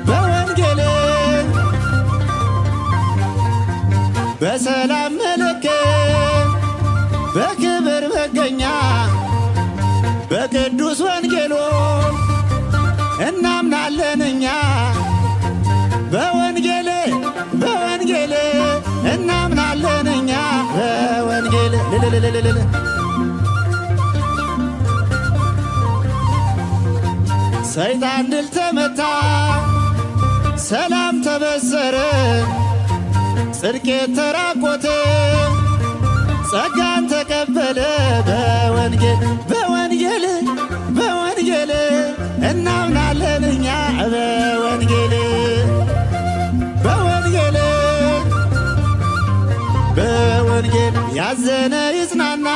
በወንጌል በሰላም ምልክት በክብር መገኛ በቅዱስ ወንጌሉ እናምናለን እኛ በወንጌል እናምናለን እኛ በወንጌል ሰይጣን ድል ተመታ ሰላም ተበሰረ ጽድቅ ተራቆተ ጸጋን ተቀበለ በወንጌል እናምናለን እኛ በወንጌል ያዘነ ይጽናና